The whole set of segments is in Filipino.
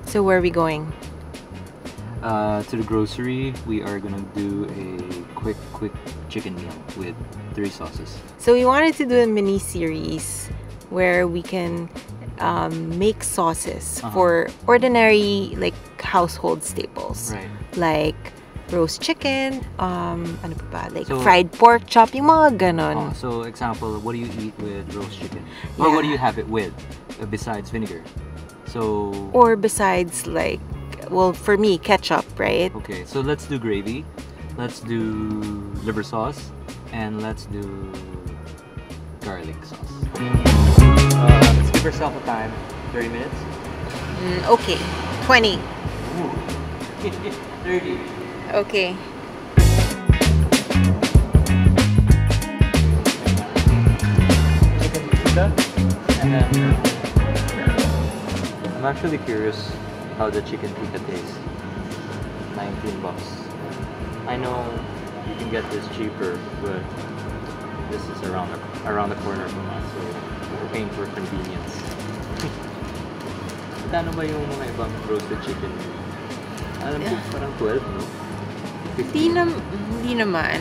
So where are we going? To the grocery. We are gonna do a quick chicken meal with 3 sauces. So we wanted to do a mini series where we can make sauces for ordinary like household staples. Right. Like roast chicken, ano pa ba? Like fried pork chop, yung mga ganon. So example, what do you eat with roast chicken? Or what do you have it with besides vinegar? So or besides like, well, for me, ketchup, right? Okay, so let's do gravy, let's do liver sauce, and let's do garlic sauce. Let's give ourselves a time, 30 minutes? Okay, 20. Ooh. 30. Okay. Chicken pizza, and then I'm actually curious how the chicken tikka tastes. 19 bucks. I know you can get this cheaper, but this is around the corner from us, so we're paying for convenience. Magkano ba yung mga ibang roasted chicken? Alam ko, parang 12, no? Di naman.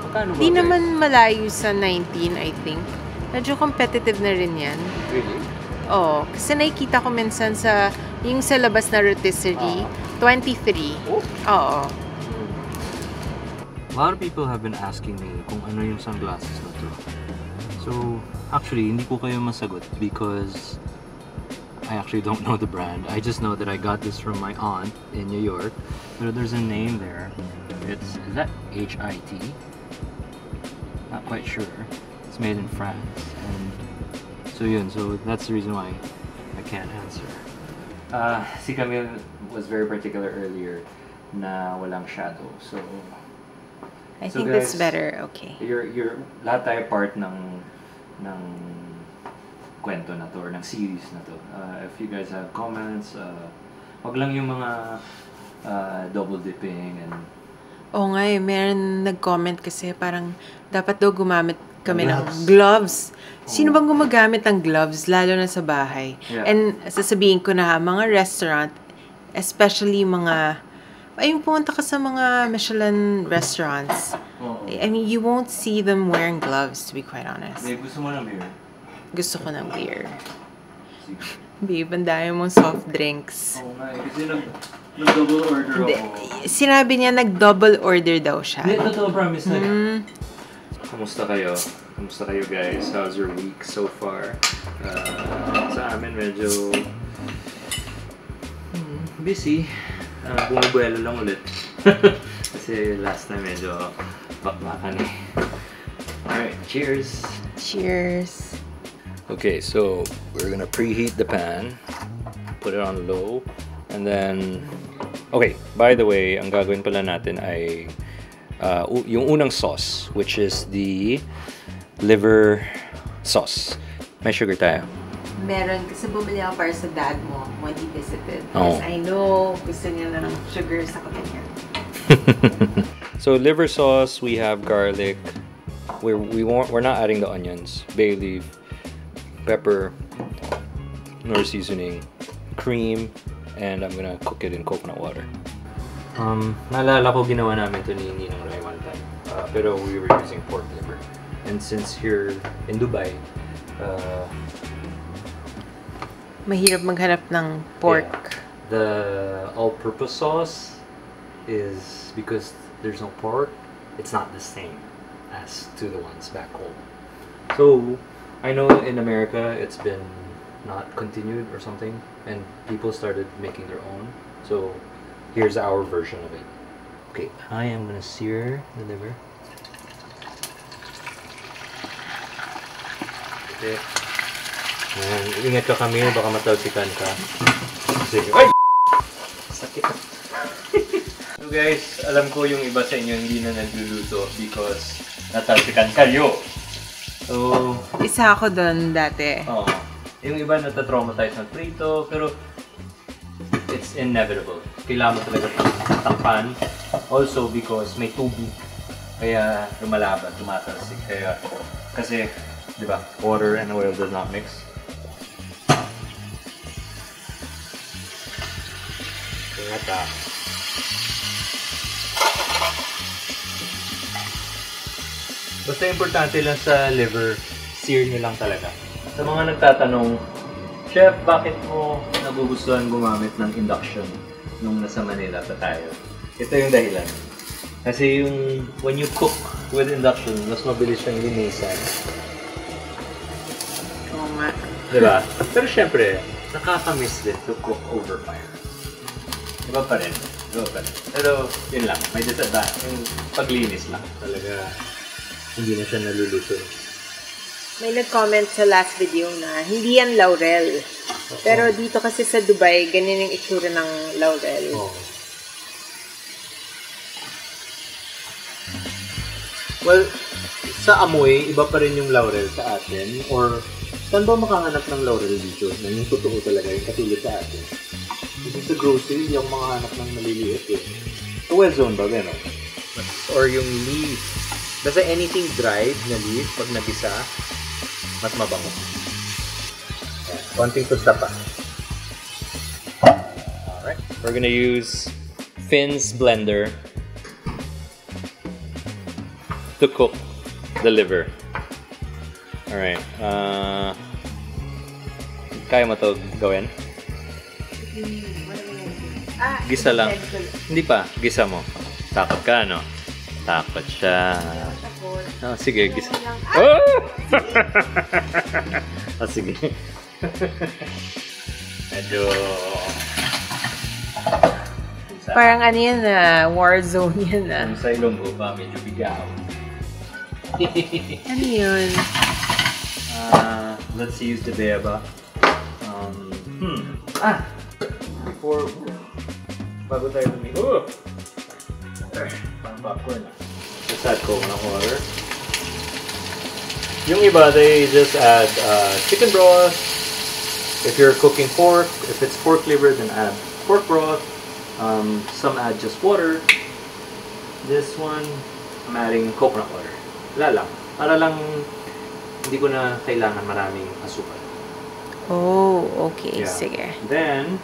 Magkano ba, Di guys? naman malayo sa 19, I think. Medyo competitive na rin yan. Really? Oo. Kasi nakikita ko minsan sa, yung sa labas na rotisserie, 23. Oh? Oo. A lot of people have been asking me kung ano yung sunglasses na to. So, actually, hindi ko kayo masagot because I actually don't know the brand. I just know that I got this from my aunt in New York. But there's a name there. Is that HIT? Not quite sure. It's made in France. And so that's the reason why I can't answer. Si Camille was very particular earlier na walang shadow. So I think that's better. Okay. You're lahat tayo part ng kwento na to or ng series na to. If you guys have comments, wag lang yung mga double dipping and Oo nga eh, meron nag-comment kasi parang dapat daw gumamit kami ng gloves. Sino bang gumagamit ng gloves, lalo na sa bahay? Yeah. And sasabihin ko na mga restaurant, especially mga, ayun pumunta ka sa mga Michelin restaurants. I mean, you won't see them wearing gloves, to be quite honest. Babe, gusto mo ng beer? Gusto ko ng beer. Sige. Babe, ang dami mong soft drinks. Oo nga eh, kasi nag-double order ako. Sinabi niya nag-double order daw siya. Hindi, totoo, promise na. Kumusta kayo? Kumusta kayo guys? How's your week so far? Sa amin medyo busy. Bumubuelo lang ulit. Kasi last time medyo bakbakan eh. Alright, cheers! Cheers! Okay, so we're gonna preheat the pan, put it on low, and then, okay, by the way, ang gagawin pala natin ay yung unang sauce, which is the liver sauce. May sugar tayo. Meron, kasi bumili ako para sa dad mo when he visited. Oh. Yes, I know, gusto niya na ng sugar sa kanya. So liver sauce, we have garlic. We're not adding the onions, bay leaf, pepper, nor seasoning, cream, and I'm gonna cook it in coconut water. Naalala ko ginawa namin ito ni Ninong Ray one time, pero we were using pork liver. And since here in Dubai, Mahirap maghanap ng pork. yeah, the all-purpose sauce is because there's no pork, it's not the same as to the ones back home. So I know in America it's been not continued or something, and people started making their own. So here's our version of it. Okay, I am gonna sear the liver. Okay. And ingat ka kami, baka matalsikan ka. Kasi, ay! Sakit. So guys, alam ko yung iba sa inyo hindi na nagluluto because natalsikan kayo. So, Isa ako doon dati. yung iba natatraumatize ng prito, pero it's inevitable. Kailangan mo talaga takpan. Also because may tubig, kaya lumalaban, tumatalsik. Kaya, kasi, di ba, water and oil does not mix. Ingat ah. Basta importante lang sa liver, sear nyo lang talaga. Sa mga nagtatanong, Chef, bakit mo nagugustuhan gumamit ng induction nung nasa Manila pa tayo? Ito yung dahilan. Kasi yung when you cook with induction, mas mabilis siyang linisan. Oo nga. Diba? Pero syempre, nakakamiss din to cook over fire. Iba pa rin. Pero yun lang, may disadvantage. Yung paglinis lang. Talaga, hindi na siya naluluto. May nag-comment sa last video na hindi yan laurel. Pero dito kasi sa Dubai, ganyan yung itsura ng laurel. Well, sa amoy, iba pa rin yung laurel sa atin. Or, saan ba makahanap ng laurel dito? Na yung totoo talaga, yung katulad sa atin. Kasi sa grocery, yung makahanap ng maliliit eh. Sa West Zone ba, gano'n? Or yung leaf. Basta anything dried na leaf, pag nagisa, mas mabango. Yeah, konting tusta pa. Alright. We're gonna use Finn's blender to cook the liver. Alright. Kaya mo to gawin? Gisa lang. Hindi pa. Gisa mo. Takot ka, no? Takot siya. Oh, sige, gisa. Oh! Oh, sige. Medyo... Parang ano yan na, war zone yan na. Yung sa ilong ko ba, medyo bigaw. Ano yun? Let's use the beba. Before... Bago tayo lumigo. Parang popcorn na. Just add coconut water. Yung iba, they just add chicken broth. If you're cooking pork, if it's pork liver, then add pork broth. Some add just water. This one, I'm adding coconut water. Wala lang. Para lang hindi ko na kailangan maraming asukal. Oh, okay. Yeah. Sige. Then,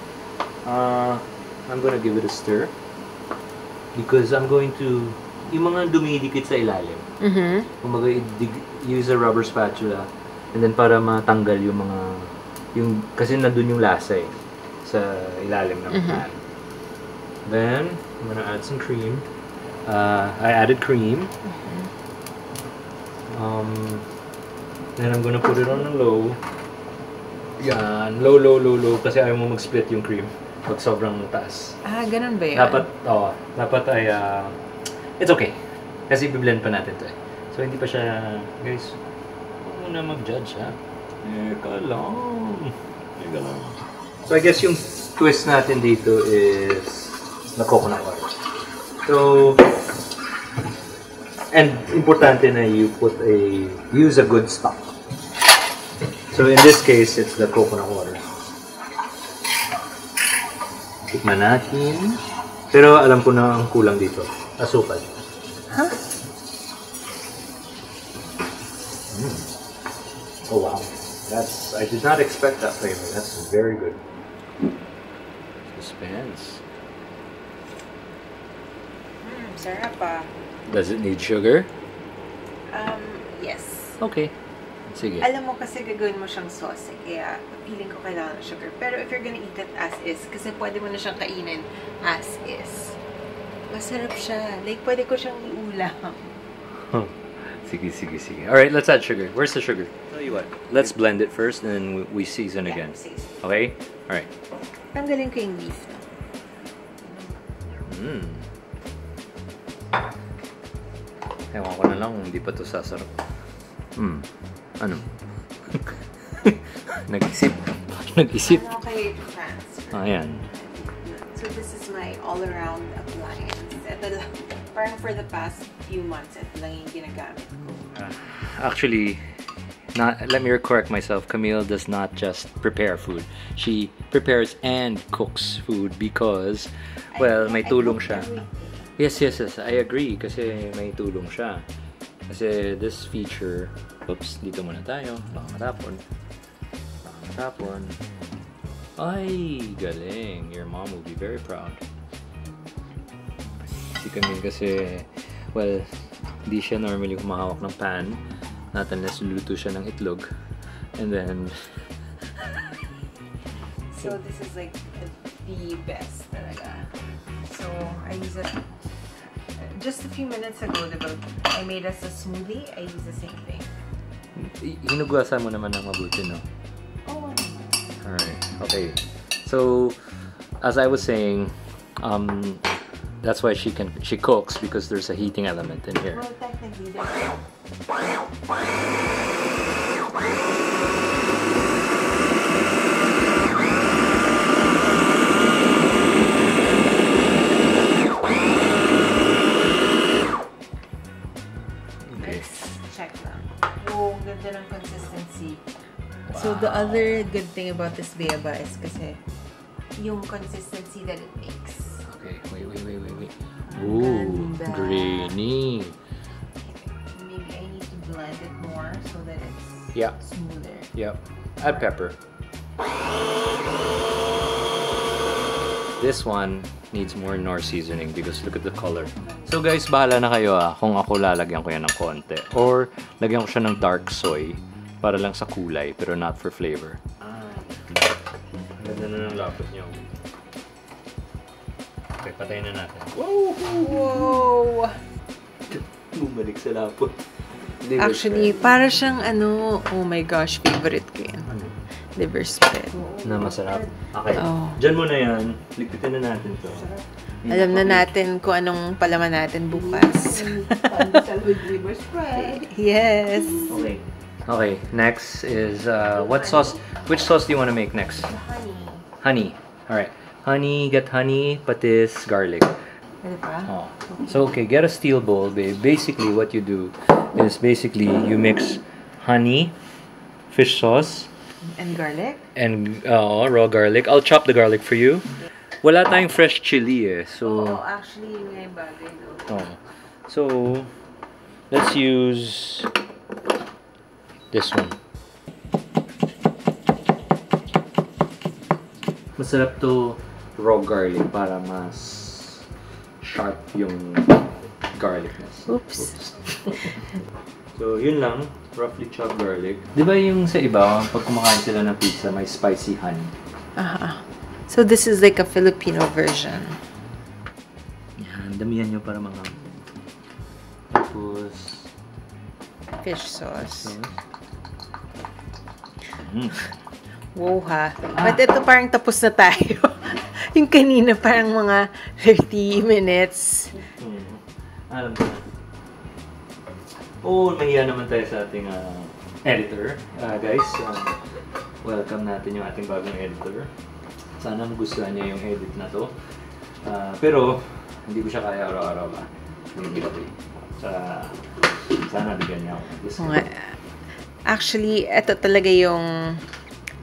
I'm gonna give it a stir. Because I'm going to, yung mga dumidikit sa ilalim. Kumbaga, use a rubber spatula. And then para matanggal yung mga, kasi nandun yung lasa eh. Sa ilalim ng pan. Then, I'm gonna add some cream. I added cream. Then I'm gonna put it on a low. Yan, low. Kasi ayaw mo mag-split yung cream pag sobrang taas. Ganun ba yun? Dapat ay, it's okay. Kasi i-blend pa natin to eh. So, hindi pa siya, guys, huwag mo na mag-judge ha. Eka lang. So, I guess yung twist natin dito is na coconut water. So, and importante na use a good stock. So, in this case, it's the coconut water. Tikman natin. Pero alam ko na ang kulang dito. Asukal. Huh? Oh wow. I did not expect that flavor. That's very good. Suspense. Sarap ah. Does it need sugar? Yes. Okay. Sige. Alam mo kasi gagawin mo siyang sauce eh, kaya feeling ko kailangan ng sugar. Pero if you're gonna eat it as is, kasi pwede mo na siyang kainin as is. Masarap siya. Like, pwede ko siyang iulam. Sige. Alright, let's add sugar. Where's the sugar? Tell you what, let's blend it first and then we season again. Okay? Alright. Tanggalin ko yung beef. Ewan ko na lang kung hindi pa ito sasarap. Ano? Nag-isip. Ano kay France? Ayan. So this is my all-around appliance. Ito lang, parang for the past few months, ito lang yung ginagamit ko. Actually, let me correct myself. Camille does not just prepare food. She prepares and cooks food because, well, may tulong siya. Yes. I agree kasi may tulong siya. Kasi this feature, oops, dito muna tayo. Baka matapon. Ay, galing. Your mom will be very proud. Si Camille kasi, well, hindi siya normally humahawak ng pan. Not unless luluto siya ng itlog. And then... So this is like the best talaga. So I use it just a few minutes ago, diba? I made us a smoothie. I use the same thing. Hinugasan mo naman ng mabuti, no? Oh, alright. Okay. So, as I was saying, that's why she cooks, because there's a heating element in here. well, technically, there's check lang. Oh, ganda ng consistency. Wow. So the other good thing about this beyaba is kasi yung consistency that it makes. Okay, wait. Ooh, Ganda. grainy. Maybe I need to blend it more so that it's Yeah. smoother. Yep. Add pepper. This one needs more Knorr seasoning because look at the color. So guys, bahala na kayo kung ako lalagyan ko yan ng konti. Or lagyan ko siya ng dark soy para lang sa kulay pero not for flavor. Ganda na ng lapot niyo. Okay, patayin na natin. Whoa! Bumalik sa lapot. Actually, para siyang ano, oh my gosh, favorite ko yan. Ano? Liver spread. Na masarap. Okay. Oh. Diyan muna yan. Ligpitin na natin to. Alam na natin kung anong palaman natin bukas. Pandesal with liver spread. Yes. Okay. Okay. Next is what sauce? Which sauce do you want to make next? Honey. Honey. All right. Honey. Get honey, patis, garlic. Ano pa? Oh. So okay, get a steel bowl, babe. Basically, what you do is you mix honey, fish sauce, And garlic? and raw garlic. I'll chop the garlic for you. Wala tayong fresh chili so. Oh, actually, yun nga yung bagay though. Oh. So, let's use this one. Masarap to raw garlic para mas sharp yung garlicness. Oops. So, yun lang. Roughly chopped garlic. Di ba yung sa iba, pag kumakain sila ng pizza, may spicy honey? So this is like a Filipino version. Yan, damihan nyo para mga... Tapos... Fish sauce. Mm. Wow ha. But ito parang tapos na tayo. Yung kanina parang mga 30 minutes. Alam ko na. Oh, mahiya naman tayo sa ating editor. Guys, welcome natin yung ating bagong editor. Sana magustuhan niya yung edit na to. Pero, hindi ko siya kaya araw-araw ba? Sana bigyan niya ako. Actually, ito talaga yung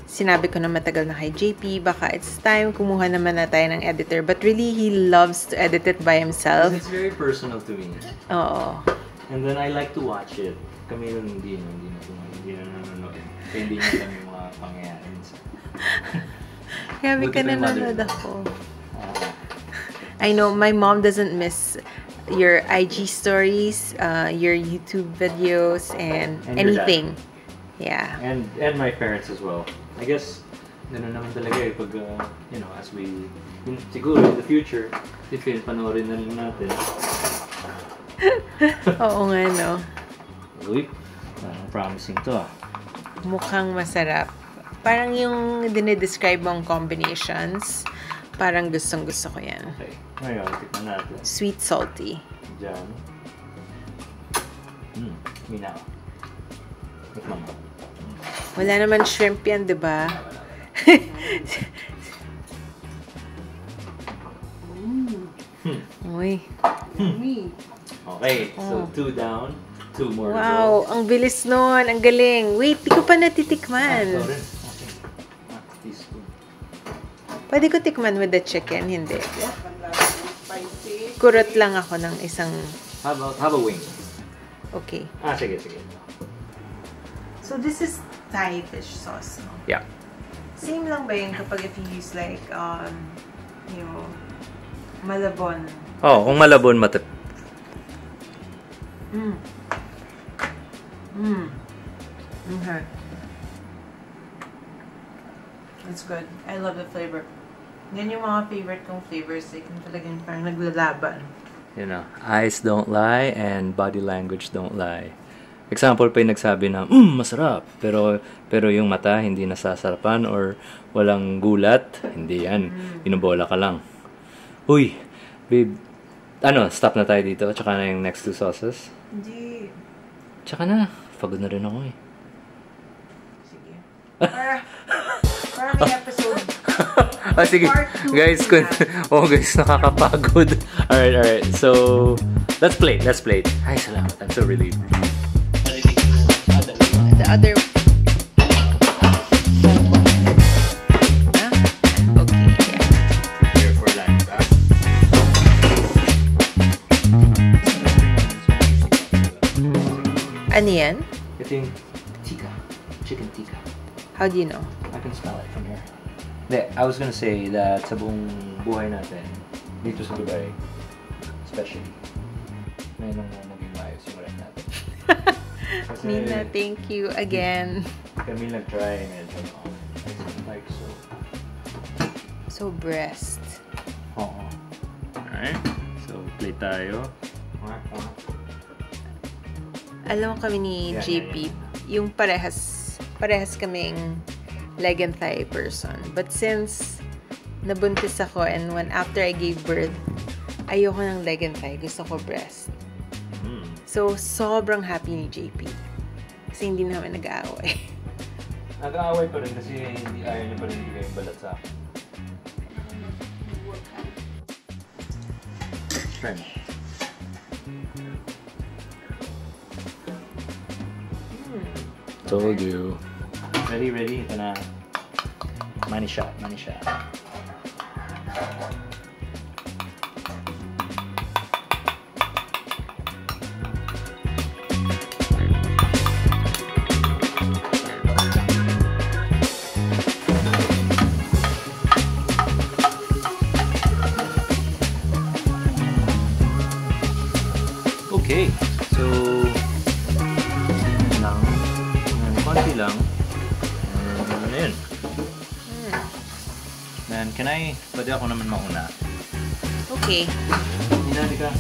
sinabi ko na matagal na kay JP. Baka it's time kumuha naman na tayo ng editor. But really, he loves to edit it by himself. It's very personal to me. Oo. And then I like to watch it. Kami yun hindi na nanonood. Kaya hindi niya alam yung mga pangyayari. Grabe ka nanonood ako. I know, my mom doesn't miss your IG stories, your YouTube videos, and anything. Yeah. And my parents as well. I guess, gano'n naman talaga pag, as we, siguro in the future, if panoorin na lang natin. Oo nga, no? Uy, promising to Mukhang masarap. Parang yung dinidescribe mong combinations, parang gustong-gusto ko yan. Okay, ngayon, tikman natin. Sweet, salty. Diyan. Minaw. Tikman mo. Wala naman shrimp yan, di ba? Uy. Okay, so 2 down, 2 more to go. Wow, ang bilis nun. Ang galing. Wait, di ko pa natitikman. Okay. Teaspoon. Pwede ko tikman with the chicken? Hindi. Spicy. Kurot lang ako ng isang... Have a wing. Okay. Sige. So this is Thai fish sauce, no? Yeah. Same lang ba yun kapag if you use like, Malabon? Oh, kung Malabon matip. Okay. It's good. I love the flavor. Yan yung mga favorite kong flavors. Like, talagang parang naglalaban. You know, eyes don't lie and body language don't lie. Example pa yung nagsabi na, masarap. Pero yung mata hindi nasasarapan or walang gulat. Hindi yan. Binubola ka lang. Uy, babe, stop na tayo dito. Tsaka na yung next 2 sauces. Hindi. Tsaka na. Pagod na rin ako eh. Sige. Para may episode. Sige. Guys, guys, nakakapagod. Alright. So, let's play. Ay, salamat. I'm so relieved. The other... Okay. Here for life. Ano yan? Ito yung tikka. Chicken tikka. How do you know? I can smell it from here. Hindi, I was gonna say that sa buong buhay natin, dito sa Dubai, especially, ngayon lang naging maayos yung ref natin. Kasi, Mina, thank you again. Kami nag-try medyo like so. So, breast. Oo. Alright. So, play tayo. Alam mo kami ni Yeah, JP, yung parehas kaming leg and thigh person. But since nabuntis ako and after I gave birth, ayoko ng leg and thigh. Gusto ko breast. So, sobrang happy ni JP. Kasi hindi namin nag-aaway. Nag-aaway pa rin kasi hindi ayaw niya pa rin bigay yung balat sa akin. Try mo. Told you. Ready? Ito na. Money shot. Okay. So, konti lang. Ano yun? Then, pwede ako naman mauna. Okay. Hinali ka.